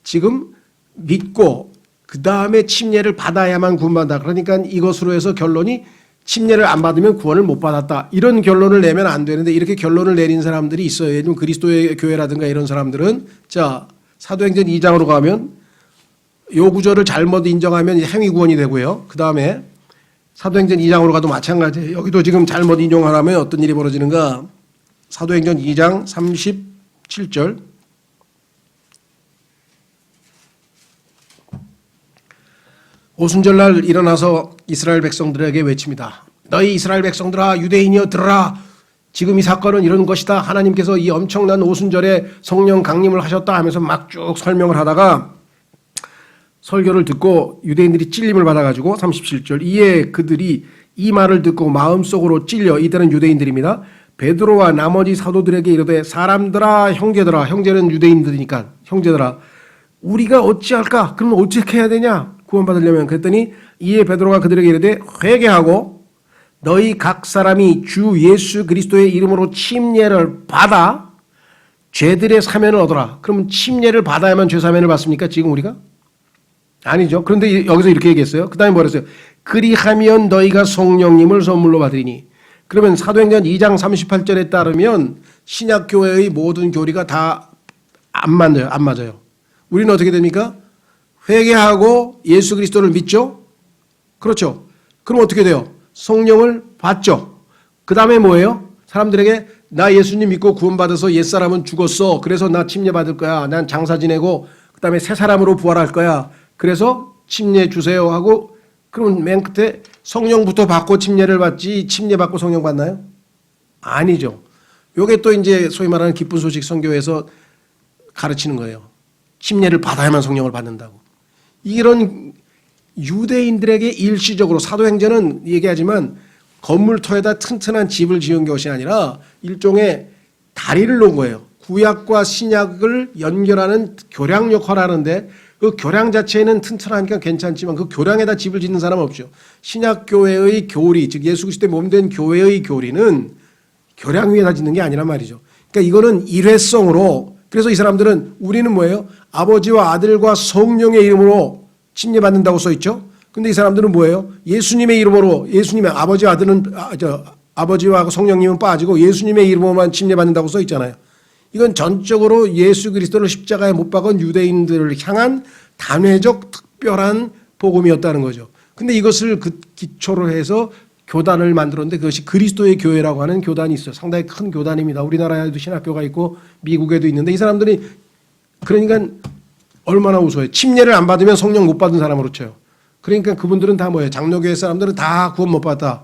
지금 믿고 그 다음에 침례를 받아야만 구원받는다. 그러니까 이것으로 해서 결론이 침례를 안 받으면 구원을 못 받았다. 이런 결론을 내면 안 되는데 이렇게 결론을 내린 사람들이 있어요. 예를 들면 그리스도의 교회라든가 이런 사람들은 자 사도행전 2장으로 가면 요 구절을 잘못 인정하면 행위 구원이 되고요. 그 다음에 사도행전 2장으로 가도 마찬가지예요. 여기도 지금 잘못 인용하라면 어떤 일이 벌어지는가? 사도행전 2장 37절 오순절날 일어나서 이스라엘 백성들에게 외칩니다. 너희 이스라엘 백성들아, 유대인이여 들으라. 지금 이 사건은 이런 것이다. 하나님께서 이 엄청난 오순절에 성령 강림을 하셨다 하면서 막 쭉 설명을 하다가 설교를 듣고 유대인들이 찔림을 받아가지고 37절 이에 그들이 이 말을 듣고 마음속으로 찔려, 이들은 유대인들입니다. 베드로와 나머지 사도들에게 이르되 사람들아, 형제들아, 형제는 유대인들이니까 형제들아, 우리가 어찌할까? 그러면 어떻게 해야 되냐? 구원받으려면. 그랬더니 이에 베드로가 그들에게 이르되 회개하고 너희 각 사람이 주 예수 그리스도의 이름으로 침례를 받아 죄들의 사면을 얻어라. 그러면 침례를 받아야만 죄 사면을 받습니까? 지금 우리가? 아니죠. 그런데 여기서 이렇게 얘기했어요. 그 다음에 뭐라 했어요? 그리하면 너희가 성령님을 선물로 받으리니. 그러면 사도행전 2장 38절에 따르면 신약교회의 모든 교리가 다 안 맞아요. 안 맞아요. 우리는 어떻게 됩니까? 회개하고 예수 그리스도를 믿죠? 그렇죠. 그럼 어떻게 돼요? 성령을 받죠. 그 다음에 뭐예요? 사람들에게 나 예수님 믿고 구원받아서 옛사람은 죽었어. 그래서 나 침례 받을 거야. 난 장사 지내고 그 다음에 새 사람으로 부활할 거야. 그래서 침례 주세요 하고, 그러면 맨 끝에 성령부터 받고 침례를 받지 침례 받고 성령 받나요? 아니죠. 요게 또 이제 소위 말하는 기쁜 소식 선교에서 가르치는 거예요. 침례를 받아야만 성령을 받는다고. 이런 유대인들에게 일시적으로, 사도행전은 얘기하지만 건물터에다 튼튼한 집을 지은 것이 아니라 일종의 다리를 놓은 거예요. 구약과 신약을 연결하는 교량 역할을 하는데, 그 교량 자체는 튼튼하니까 괜찮지만 그 교량에다 집을 짓는 사람은 없죠. 신약교회의 교리, 즉 예수 그리스도의 몸된 교회의 교리는 교량 위에다 짓는 게 아니란 말이죠. 그러니까 이거는 일회성으로, 그래서 이 사람들은 우리는 뭐예요? 아버지와 아들과 성령의 이름으로 침례받는다고 써 있죠. 근데 이 사람들은 뭐예요? 예수님의 이름으로, 예수님의 아버지와 아들은 아버지와 성령님은 빠지고 예수님의 이름으로만 침례받는다고 써 있잖아요. 이건 전적으로 예수 그리스도를 십자가에 못 박은 유대인들을 향한 단회적 특별한 복음이었다는 거죠. 근데 이것을 그 기초로 해서 교단을 만들었는데 그것이 그리스도의 교회라고 하는 교단이 있어요. 상당히 큰 교단입니다. 우리나라에도 신학교가 있고 미국에도 있는데, 이 사람들이 그러니까 얼마나 우스워요. 침례를 안 받으면 성령 못 받은 사람으로 쳐요. 그러니까 그분들은 다 뭐예요? 장로교회 사람들은 다 구원 못 받았다.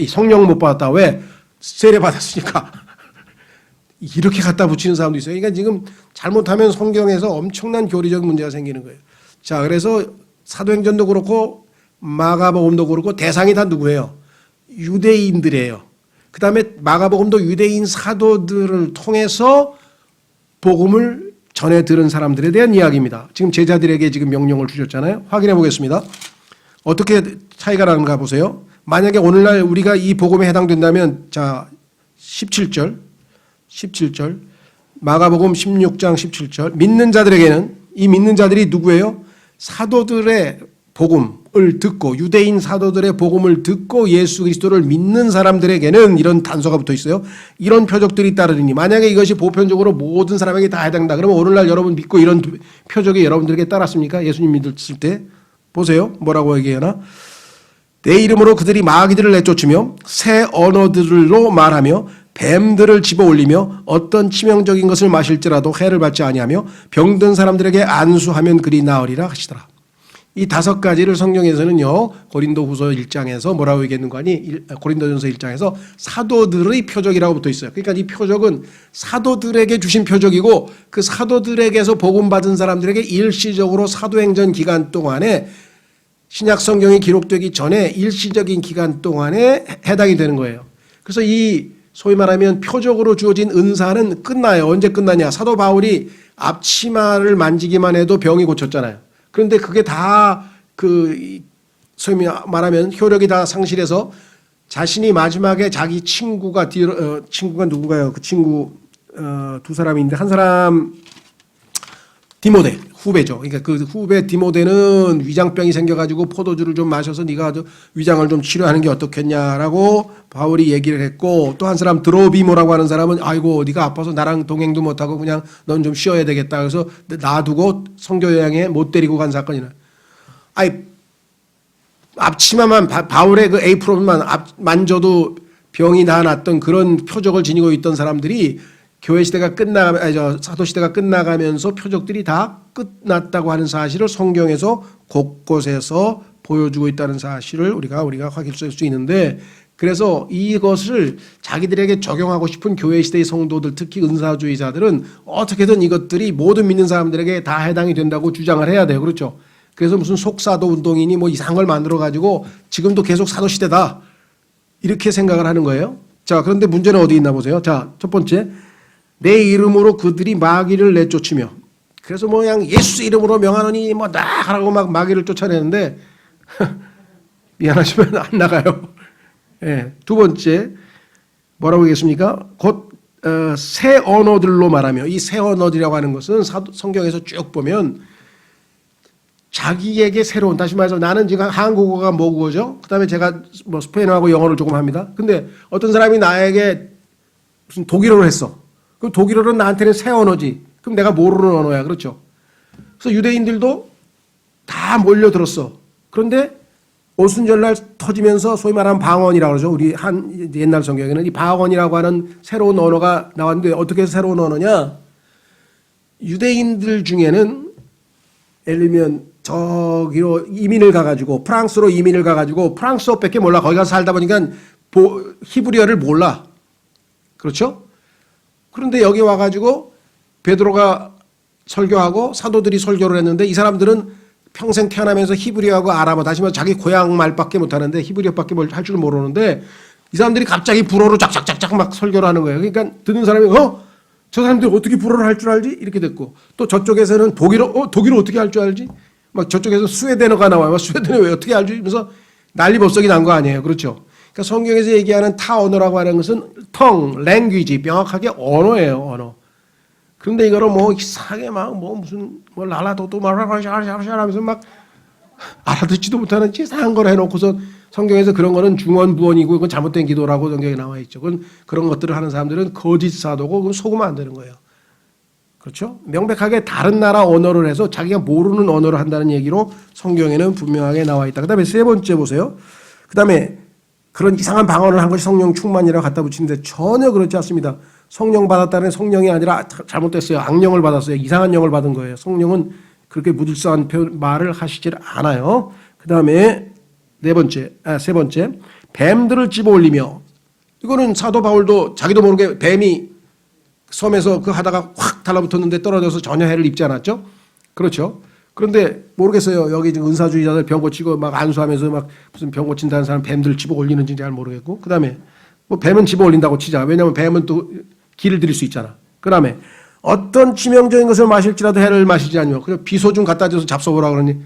성령 못 받았다. 왜? 세례 받았으니까. 이렇게 갖다 붙이는 사람도 있어요. 그러니까 지금 잘못하면 성경에서 엄청난 교리적 문제가 생기는 거예요. 자, 그래서 사도행전도 그렇고 마가복음도 그렇고 대상이 다 누구예요? 유대인들이에요. 그 다음에 마가복음도 유대인 사도들을 통해서 복음을 전해 들은 사람들에 대한 이야기입니다. 지금 제자들에게 지금 명령을 주셨잖아요. 확인해 보겠습니다. 어떻게 차이가 나는가 보세요. 만약에 오늘날 우리가 이 복음에 해당된다면, 자, 17절 마가복음 16장 17절 믿는 자들에게는, 이 믿는 자들이 누구예요? 사도들의 복음을 듣고, 유대인 사도들의 복음을 듣고 예수 그리스도를 믿는 사람들에게는, 이런 단서가 붙어 있어요. 이런 표적들이 따르니, 만약에 이것이 보편적으로 모든 사람에게 다 해당된다 그러면 오늘날 여러분 믿고 이런 표적이 여러분들에게 따랐습니까? 예수님 믿었을 때 보세요. 뭐라고 얘기하나? 내 이름으로 그들이 마귀들을 내쫓으며 새 언어들로 말하며 뱀들을 집어올리며 어떤 치명적인 것을 마실지라도 해를 받지 아니하며 병든 사람들에게 안수하면 그리 나으리라 하시더라. 이 5가지를 성경에서는요, 고린도후서 1장에서 뭐라고 얘기했는가 하니, 고린도전서 1장에서 사도들의 표적이라고 붙어 있어요. 그러니까 이 표적은 사도들에게 주신 표적이고, 그 사도들에게서 복음 받은 사람들에게 일시적으로 사도행전 기간 동안에, 신약 성경이 기록되기 전에 일시적인 기간 동안에 해당이 되는 거예요. 그래서 이 소위 말하면 표적으로 주어진 은사는 끝나요. 언제 끝나냐? 사도 바울이 앞치마를 만지기만 해도 병이 고쳤잖아요. 그런데 그게 다 소위 말하면 효력이 다 상실해서 자신이 마지막에 자기 친구가 친구가 누군가요? 그 친구 두 사람인데, 한 사람 디모데 후배죠. 그러니까 그 후배 디모데는 위장병이 생겨가지고 포도주를 좀 마셔서 네가 위장을 좀 치료하는 게 어떻겠냐라고 바울이 얘기를 했고, 또 한 사람 드로비모라고 하는 사람은 아이고 네가 아파서 나랑 동행도 못하고 그냥 넌 좀 쉬어야 되겠다. 그래서 놔두고 선교 여행에 못 데리고 간 사건이나. 아이 앞치마만 바울의 그 에이프론만 만져도 병이 나았던 그런 표적을 지니고 있던 사람들이 교회 시대가 사도 시대가 끝나가면서 표적들이 다 끝났다고 하는 사실을 성경에서 곳곳에서 보여주고 있다는 사실을 우리가 확인할 수 있는데, 그래서 이것을 자기들에게 적용하고 싶은 교회 시대의 성도들, 특히 은사주의자들은 어떻게든 이것들이 모든 믿는 사람들에게 다 해당이 된다고 주장을 해야 돼요. 그렇죠? 그래서 무슨 속사도 운동이니 뭐 이상한 걸 만들어 가지고 지금도 계속 사도 시대다 이렇게 생각을 하는 거예요. 자, 그런데 문제는 어디 있나 보세요. 자, 첫 번째, 내 이름으로 그들이 마귀를 내쫓으며, 그래서 뭐 그냥 예수 이름으로 명하노니 뭐 나가라고 막 마귀를 쫓아내는데 미안하지만 안 나가요. 예. 두 번째, 뭐라고 하겠습니까? 곧 새 언어들로 말하며, 이 새 언어들이라고 하는 것은 성경에서 쭉 보면 자기에게 새로운, 다시 말해서 나는 지금 한국어가 모국어죠. 그다음에 제가 뭐 스페인어하고 영어를 조금 합니다. 근데 어떤 사람이 나에게 무슨 독일어를 했어. 그럼 독일어는 나한테는 새 언어지. 그럼 내가 모르는 언어야. 그렇죠? 그래서 유대인들도 다 몰려들었어. 그런데 오순절날 터지면서 소위 말하는 방언이라고 그러죠. 우리 옛날 성경에는 이 방언이라고 하는 새로운 언어가 나왔는데, 어떻게 새로운 언어냐? 유대인들 중에는 예를 들면 저기로 이민을 가가지고 프랑스로 이민을 가가지고 프랑스어밖에 몰라. 거기 가서 살다 보니까 히브리어를 몰라. 그렇죠? 그런데 여기 와가지고 베드로가 설교하고 사도들이 설교를 했는데, 이 사람들은 평생 태어나면서 히브리어하고 아람어, 다시 말해서 자기 고향 말밖에 못하는데 히브리어밖에 할 줄 모르는데, 이 사람들이 갑자기 불어로 쫙쫙쫙쫙 막 설교를 하는 거예요. 그러니까 듣는 사람이 저 사람들 어떻게 불어를 할 줄 알지? 이렇게 됐고, 또 저쪽에서는 독일어 어떻게 할 줄 알지? 막 저쪽에서 스웨덴어가 나와요. 스웨덴어 왜 어떻게 알지? 이러면서 난리법석이 난 거 아니에요. 그렇죠? 그러니까 성경에서 얘기하는 타 언어라고 하는 것은 language, 명확하게 언어예요. 언어. 그런데 이거를 뭐 이상하게 막 뭐 무슨 뭐 라라도도 하면서 막 알아듣지도 못하는 이상한 걸 해놓고서, 성경에서 그런 거는 중언부언이고 그건 잘못된 기도라고 성경에 나와 있죠. 그런 것들을 하는 사람들은 거짓 사도고 그건 속으면 안 되는 거예요. 그렇죠? 명백하게 다른 나라 언어를 해서 자기가 모르는 언어를 한다는 얘기로 성경에는 분명하게 나와 있다. 그 다음에 세 번째 보세요. 그 다음에 그런 이상한 방언을 한 것이 성령 충만이라고 갖다 붙이는데 전혀 그렇지 않습니다. 성령 받았다는 성령이 아니라 잘못됐어요. 악령을 받았어요. 이상한 영을 받은 거예요. 성령은 그렇게 무질서한 말을 하시질 않아요. 그 다음에 세 번째, 뱀들을 집어 올리며, 이거는 사도 바울도 자기도 모르게 뱀이 섬에서 그 하다가 확 달라붙었는데 떨어져서 전혀 해를 입지 않았죠? 그렇죠? 그런데 모르겠어요. 여기 지금 은사주의자들 병 고치고 막 안수하면서 막 무슨 병 고친다는 사람 뱀들 집어 올리는지 잘 모르겠고, 그 다음에 뭐 뱀은 집어 올린다고 치자. 왜냐하면 뱀은 또 기를 들일 수 있잖아. 그 다음에 어떤 치명적인 것을 마실지라도 해를 마시지 않으며, 그냥 비소중 갖다 줘서 잡숴보라 그러니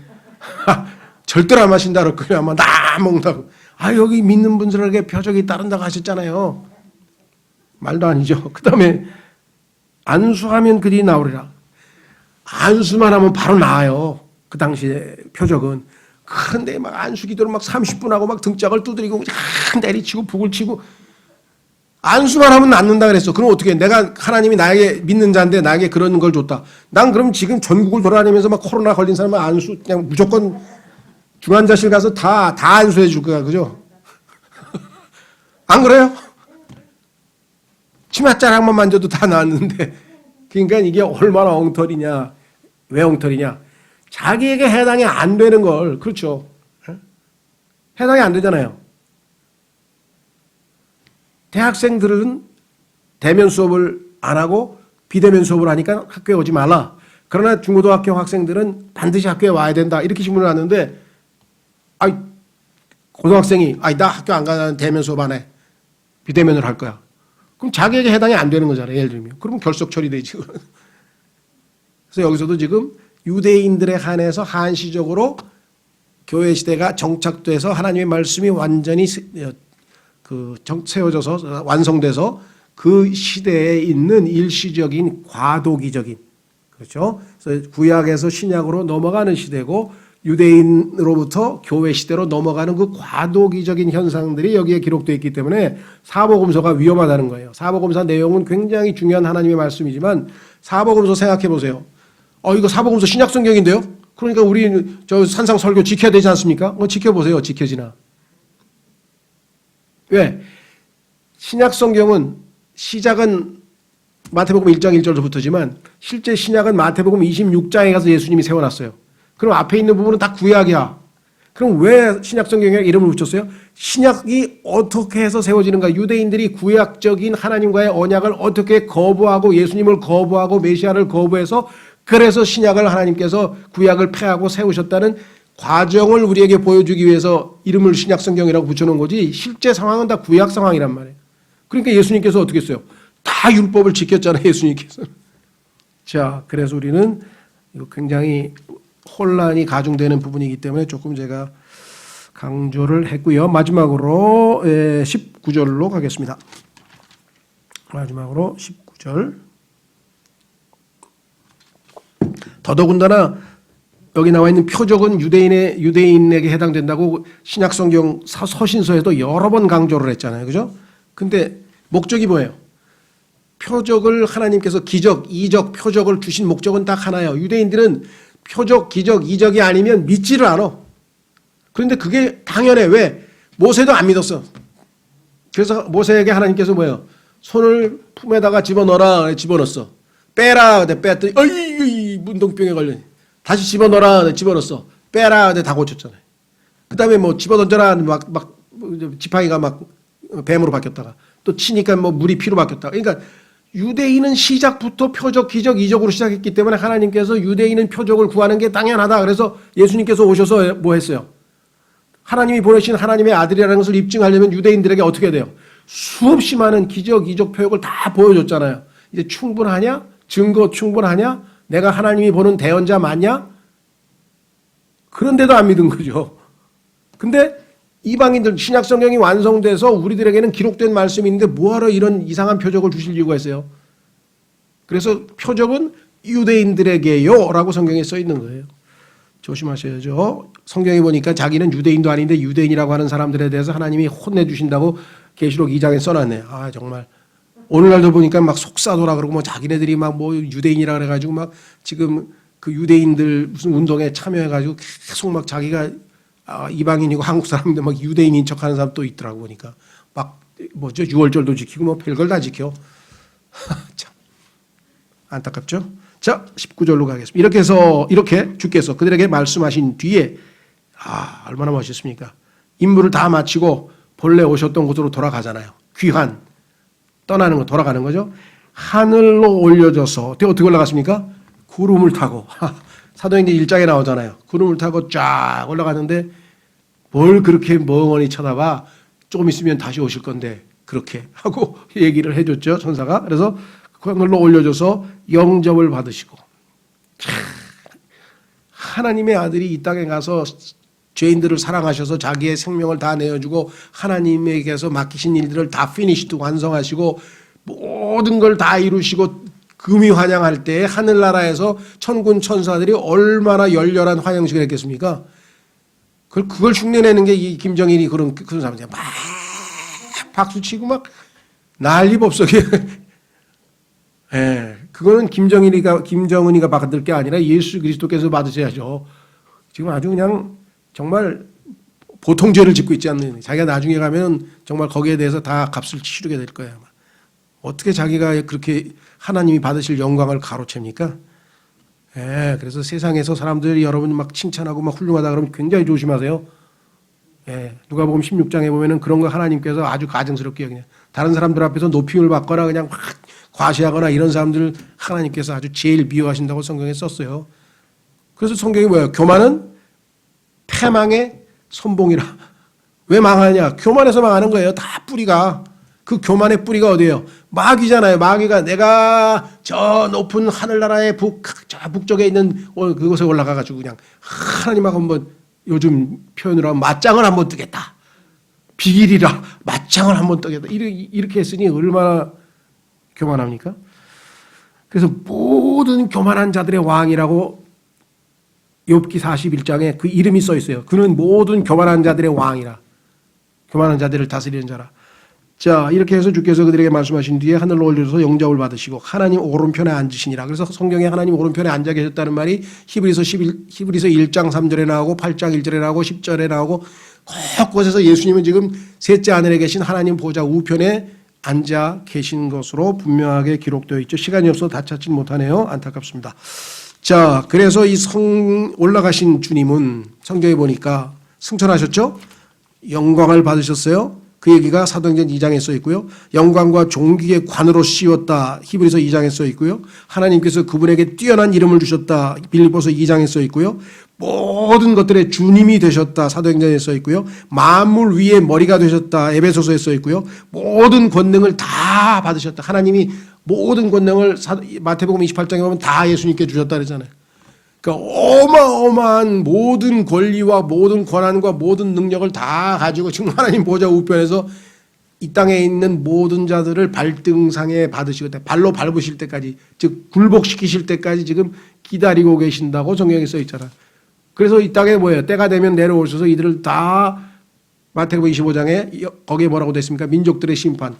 절대로 안 마신다 그랬거든요. 아마 나 먹는다고. 여기 믿는 분들에게 표적이 따른다고 하셨잖아요. 말도 아니죠. 그 다음에 안수하면 그들이 나오리라. 안수만 하면 바로 나아요. 그 당시에 표적은. 그런데 막 안수 기도를 막 30분 하고 막 등짝을 두드리고 내리치고 북을 치고, 안수만 하면 낫는다 그랬어. 그럼 어떻게 해? 내가 하나님이 나에게 믿는 자인데 나에게 그런 걸 줬다. 난 그럼 지금 전국을 돌아다니면서 막 코로나 걸린 사람은 안수 그냥 무조건 중환자실 가서 다 안수해 줄 거야. 그죠? 안 그래요? 치맛자락만 만져도 다 나았는데. 그러니까 이게 얼마나 엉터리냐. 왜 엉터리냐. 자기에게 해당이 안 되는 걸, 그렇죠. 해당이 안 되잖아요. 대학생들은 대면 수업을 안 하고 비대면 수업을 하니까 학교에 오지 말라. 그러나 중고등학교 학생들은 반드시 학교에 와야 된다. 이렇게 신문을 놨는데, 고등학생이 나 학교 안 가는 대면 수업 안 해. 비대면으로 할 거야. 그럼 자기에게 해당이 안 되는 거잖아요. 예를 들면. 그러면 결석 처리되지. 그래서 여기서도 지금 유대인들에 한해서 한시적으로 교회 시대가 정착돼서 하나님의 말씀이 완전히 세워져서 완성돼서 그 시대에 있는 일시적인 과도기적인, 그렇죠? 그래서 구약에서 신약으로 넘어가는 시대고 유대인으로부터 교회 시대로 넘어가는 그 과도기적인 현상들이 여기에 기록되어 있기 때문에 사복음서가 위험하다는 거예요. 사복음서 내용은 굉장히 중요한 하나님의 말씀이지만 사복음서 생각해 보세요. 이거 사복음서 신약 성경인데요? 그러니까 우리 저 산상 설교 지켜야 되지 않습니까? 지켜보세요. 지켜지나. 왜? 신약 성경은 시작은 마태복음 1장 1절부터지만 실제 신약은 마태복음 26장에 가서 예수님이 세워놨어요. 그럼 앞에 있는 부분은 다 구약이야. 그럼 왜 신약 성경에 이름을 붙였어요? 신약이 어떻게 해서 세워지는가? 유대인들이 구약적인 하나님과의 언약을 어떻게 거부하고 예수님을 거부하고 메시아를 거부해서 그래서 신약을 하나님께서 구약을 폐하고 세우셨다는 과정을 우리에게 보여주기 위해서 이름을 신약 성경이라고 붙여놓은 거지 실제 상황은 다 구약 상황이란 말이에요. 그러니까 예수님께서 어떻게 했어요? 다 율법을 지켰잖아요. 예수님께서. 자, 그래서 우리는 이거 굉장히 혼란이 가중되는 부분이기 때문에 조금 제가 강조를 했고요. 마지막으로 19절로 가겠습니다. 마지막으로 19절. 더더군다나 여기 나와 있는 표적은 유대인에게 해당된다고 신약성경 서신서에도 여러 번 강조를 했잖아요. 그죠? 근데 목적이 뭐예요? 표적을 하나님께서 기적, 이적, 표적을 주신 목적은 딱 하나예요. 유대인들은 표적, 기적, 이적이 아니면 믿지를 않아. 그런데 그게 당연해. 왜? 모세도 안 믿었어. 그래서 모세에게 하나님께서 뭐예요? 손을 품에다가 집어넣어라. 집어넣었어. 빼라. 뺐더니 어이 문둥병에 걸려니. 다시 집어넣어라. 집어넣었어. 빼라. 다 고쳤잖아요. 그 다음에 뭐 집어던져라. 막 지팡이가 막 뱀으로 바뀌었다가 또 치니까 뭐 물이 피로 바뀌었다가. 그러니까 유대인은 시작부터 표적, 기적, 이적으로 시작했기 때문에 하나님께서 유대인은 표적을 구하는 게 당연하다. 그래서 예수님께서 오셔서 뭐 했어요? 하나님이 보내신 하나님의 아들이라는 것을 입증하려면 유대인들에게 어떻게 해야 돼요? 수없이 많은 기적, 이적, 표적을 다 보여줬잖아요. 이제 충분하냐? 증거 충분하냐? 내가 하나님이 보는 대언자 맞냐? 그런데도 안 믿은 거죠. 근데 이방인들 신약 성경이 완성돼서 우리들에게는 기록된 말씀이 있는데 뭐하러 이런 이상한 표적을 주실 이유가 있어요? 그래서 표적은 유대인들에게요 라고 성경에 써 있는 거예요. 조심하셔야죠. 성경에 보니까 자기는 유대인도 아닌데 유대인이라고 하는 사람들에 대해서 하나님이 혼내주신다고 계시록 2장에 써놨네요. 아 정말 오늘날도 보니까 막 속사도라 그러고 뭐 자기네들이 막 뭐 유대인이라 그래가지고 막 지금 그 유대인들 무슨 운동에 참여해가지고 계속 막 자기가 이방인이고 한국 사람인데 막 유대인인 척하는 사람 또 있더라고 보니까 막 뭐죠 유월절도 지키고 뭐 별걸 다 지켜. 참 안타깝죠. 자 19절로 가겠습니다. 이렇게 해서 이렇게 주께서 그들에게 말씀하신 뒤에 얼마나 멋있습니까? 임무를 다 마치고 본래 오셨던 곳으로 돌아가잖아요. 귀환 떠나는 거 돌아가는 거죠. 하늘로 올려져서 어떻게 올라갔습니까? 구름을 타고 사도행전 1장에 나오잖아요. 구름을 타고 쫙 올라가는데 뭘 그렇게 멍하니 쳐다봐. 조금 있으면 다시 오실 건데 그렇게 하고 얘기를 해줬죠. 천사가. 그래서 하늘로 올려줘서 영접을 받으시고 하나님의 아들이 이 땅에 가서 죄인들을 사랑하셔서 자기의 생명을 다 내어주고 하나님에게서 맡기신 일들을 다 피니시드 완성하시고 모든 걸 다 이루시고 금이 환영할 때 하늘나라에서 천군 천사들이 얼마나 열렬한 환영식을 했겠습니까? 그걸 흉내내는 게 이 김정일이 그런 사람들이야. 막 박수치고 막 난리법석이에요. 예, 그거는 김정은이가 받을 게 아니라 예수 그리스도께서 받으셔야죠. 지금 아주 그냥 정말 보통 죄를 짓고 있지 않는 자기가 나중에 가면 정말 거기에 대해서 다 값을 치르게 될 거예요. 아마. 어떻게 자기가 그렇게 하나님이 받으실 영광을 가로챕니까? 예, 그래서 세상에서 사람들이 여러분 막 칭찬하고 막 훌륭하다 그러면 굉장히 조심하세요. 예, 누가복음 16장에 보면은 그런 거 하나님께서 아주 가증스럽게 그냥 다른 사람들 앞에서 높임을 받거나 그냥 확 과시하거나 이런 사람들 하나님께서 아주 제일 미워하신다고 성경에 썼어요. 그래서 성경이 뭐예요? 교만은 패망의 선봉이라. 왜 망하냐? 교만해서 망하는 거예요. 다 뿌리가. 그 교만의 뿌리가 어디예요? 마귀잖아요. 마귀가 내가 저 높은 하늘나라의 북쪽에 있는 그곳에 올라가가지고 그냥 하나님하고 한번 요즘 표현으로 하면 맞짱을 한번 뜨겠다. 비길이라 맞짱을 한번 뜨겠다. 이렇게 했으니 얼마나 교만합니까? 그래서 모든 교만한 자들의 왕이라고 욥기 41장에 그 이름이 써 있어요. 그는 모든 교만한 자들의 왕이라. 교만한 자들을 다스리는 자라. 자, 이렇게 해서 주께서 그들에게 말씀하신 뒤에 하늘로 올려서 영접을 받으시고 하나님 오른편에 앉으시니라. 그래서 성경에 하나님 오른편에 앉아 계셨다는 말이 히브리서 1장 3절에 나오고 8장 1절에 나오고 10절에 나오고 곳곳에서 예수님은 지금 셋째 하늘에 계신 하나님 보좌 우편에 앉아 계신 것으로 분명하게 기록되어 있죠. 시간이 없어서 다 찾지 못하네요. 안타깝습니다. 자, 그래서 이 올라가신 주님은 성경에 보니까 승천하셨죠? 영광을 받으셨어요. 그 얘기가 사도행전 2장에 써 있고요. 영광과 존귀의 관으로 씌웠다. 히브리서 2장에 써 있고요. 하나님께서 그분에게 뛰어난 이름을 주셨다. 빌립보서 2장에 써 있고요. 모든 것들의 주님이 되셨다. 사도행전에 써 있고요. 만물 위에 머리가 되셨다. 에베소서에 써 있고요. 모든 권능을 다 받으셨다. 하나님이 모든 권능을 마태복음 28장에 보면 다 예수님께 주셨다 그러잖아요. 그러니까 어마어마한 모든 권리와 모든 권한과 모든 능력을 다 가지고 지금 하나님 보좌 우편에서 이 땅에 있는 모든 자들을 발등상에 받으시고 발로 밟으실 때까지, 즉 굴복시키실 때까지 지금 기다리고 계신다고 성경에 써 있잖아요. 그래서 이 땅에 뭐예요? 때가 되면 내려오셔서 이들을 다 마태복음 25장에 거기에 뭐라고 됐습니까? 민족들의 심판.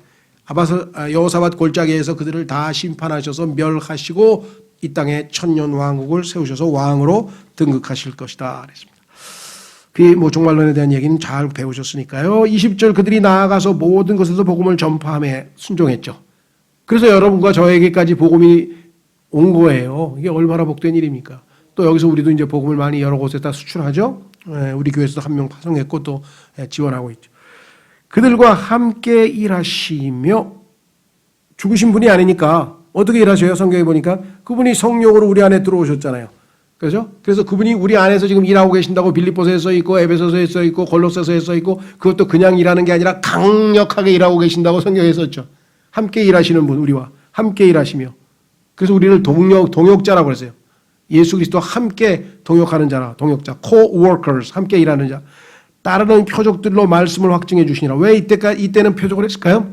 여호사밧 골짜기에서 그들을 다 심판하셔서 멸하시고 이 땅에 천년 왕국을 세우셔서 왕으로 등극하실 것이다 그랬습니다. 그 종말론에 대한 얘기는 잘 배우셨으니까요. 20절 그들이 나아가서 모든 곳에서 복음을 전파함에 순종했죠. 그래서 여러분과 저에게까지 복음이 온 거예요. 이게 얼마나 복된 일입니까? 또 여기서 우리도 이제 복음을 많이 여러 곳에다 수출하죠. 우리 교회에서도 한 명 파송했고 또 지원하고 있죠. 그들과 함께 일하시며, 죽으신 분이 아니니까 어떻게 일하셔요? 성경에 보니까 그분이 성령으로 우리 안에 들어오셨잖아요. 그렇죠? 그래서 그분이 우리 안에서 지금 일하고 계신다고 빌립보서에 써 있고 에베소서에 써 있고 골로새서에 써 있고, 그것도 그냥 일하는 게 아니라 강력하게 일하고 계신다고 성경에 썼죠. 함께 일하시는 분, 우리와 함께 일하시며, 그래서 우리를 동역자라고 그랬어요. 예수 그리스도와 함께 동역하는 자라, 동역자, co-workers, 함께 일하는 자. 따르는 표적들로 말씀을 확증해 주시니라. 왜 이때는 표적을 했을까요?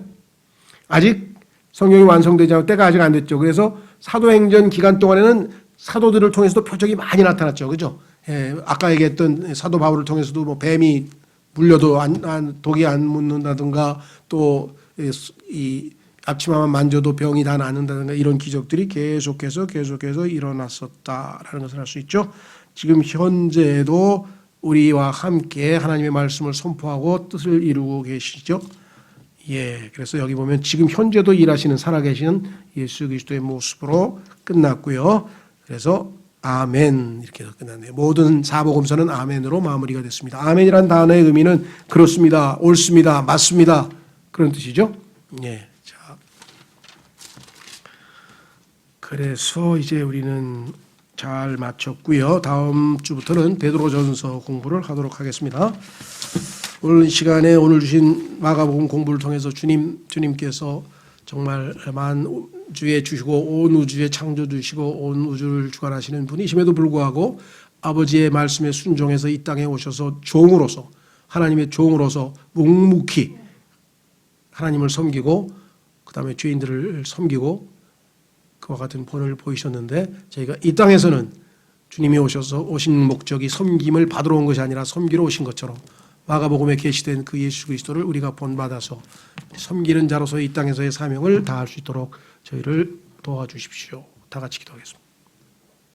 아직 성경이 완성되지 않고 때가 아직 안 됐죠. 그래서 사도행전 기간 동안에는 사도들을 통해서도 표적이 많이 나타났죠. 그죠? 아까 얘기했던 사도 바울을 통해서도 뭐 뱀이 물려도 독이 안 묻는다든가, 또 이 앞치마만 만져도 병이 다 낫는다든가, 이런 기적들이 계속해서 일어났었다라는 것을 알 수 있죠. 지금 현재도 우리와 함께 하나님의 말씀을 선포하고 뜻을 이루고 계시죠. 그래서 여기 보면 지금 현재도 일하시는 살아계시는 예수 그리스도의 모습으로 끝났고요. 그래서 아멘 이렇게 해서 끝났네요. 모든 사복음서는 아멘으로 마무리가 됐습니다. 아멘이란 단어의 의미는 그렇습니다, 옳습니다, 맞습니다, 그런 뜻이죠. 자, 그래서 이제 우리는 잘 마쳤고요. 다음 주부터는 베드로전서 공부를 하도록 하겠습니다. 오늘 시간에 오늘 주신 마가복음 공부를 통해서 주님께서 정말 만주에 주시고 온 우주에 창조 주시고 온 우주를 주관하시는 분이심에도 불구하고 아버지의 말씀에 순종해서 이 땅에 오셔서 종으로서, 하나님의 종으로서 묵묵히 하나님을 섬기고 그 다음에 죄인들을 섬기고 그와 같은 본을 보이셨는데, 저희가 이 땅에서는 주님이 오신 목적이 섬김을 받으러 온 것이 아니라 섬기러 오신 것처럼 마가복음에 계시된 그 예수 그리스도를 우리가 본받아서 섬기는 자로서 이 땅에서의 사명을 다할 수 있도록 저희를 도와주십시오. 다 같이 기도하겠습니다.